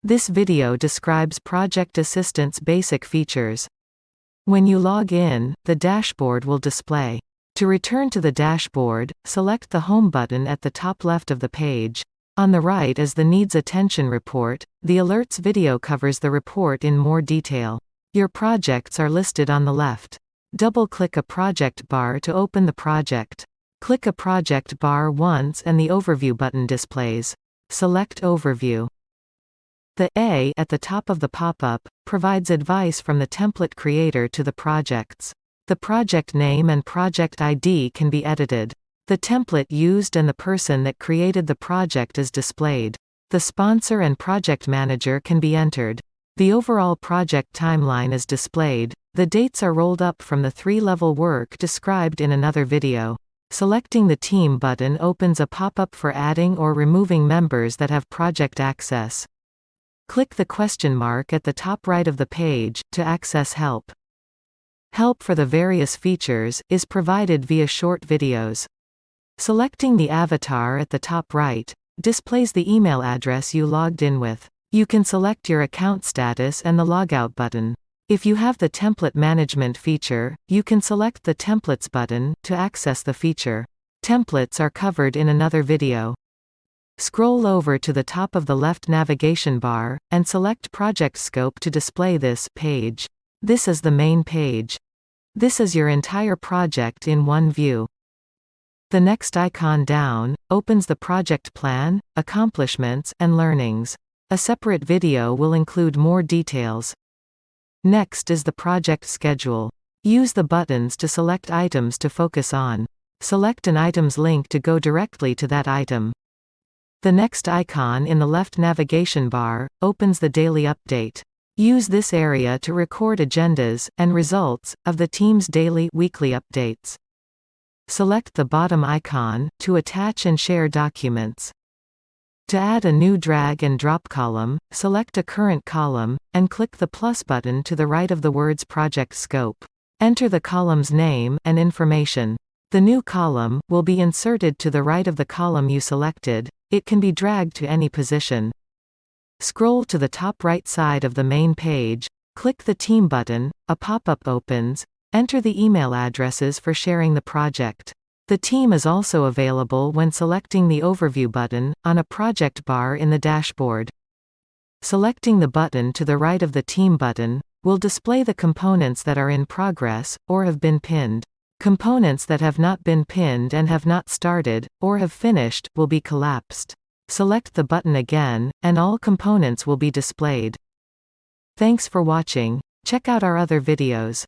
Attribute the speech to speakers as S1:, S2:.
S1: This video describes Project Assistant's basic features. When you log in, the dashboard will display. To return to the dashboard, select the Home button at the top left of the page. On the right is the Needs Attention report. The Alerts video covers the report in more detail. Your projects are listed on the left. Double-click a project bar to open the project. Click a project bar once and the Overview button displays. Select Overview. The A at the top of the pop-up provides advice from the template creator to the projects. The project name and project ID can be edited. The template used and the person that created the project is displayed. The sponsor and project manager can be entered. The overall project timeline is displayed. The dates are rolled up from the 3-level work described in another video. Selecting the Team button opens a pop-up for adding or removing members that have project access. Click the question mark at the top right of the page to access help. Help for the various features is provided via short videos. Selecting the avatar at the top right displays the email address you logged in with. You can select your account status and the logout button. If you have the template management feature, you can select the Templates button to access the feature. Templates are covered in another video. Scroll over to the top of the left navigation bar, and select Project Scope to display this page. This is the main page. This is your entire project in one view. The next icon down opens the project plan, accomplishments, and learnings. A separate video will include more details. Next is the project schedule. Use the buttons to select items to focus on. Select an item's link to go directly to that item. The next icon in the left navigation bar opens the daily update. Use this area to record agendas and results of the team's daily, weekly updates. Select the bottom icon to attach and share documents. To add a new drag and drop column, select a current column, and click the plus button to the right of the words Project Scope. Enter the column's name and information. The new column will be inserted to the right of the column you selected. It can be dragged to any position. Scroll to the top right side of the main page, click the Team button, a pop-up opens. Enter the email addresses for sharing the project. The team is also available when selecting the Overview button on a project bar in the dashboard. Selecting the button to the right of the Team button will display the components that are in progress or have been pinned. Components that have not been pinned and have not started or have finished will be collapsed. Select the button again, and all components will be displayed. Thanks for watching. Check out our other videos.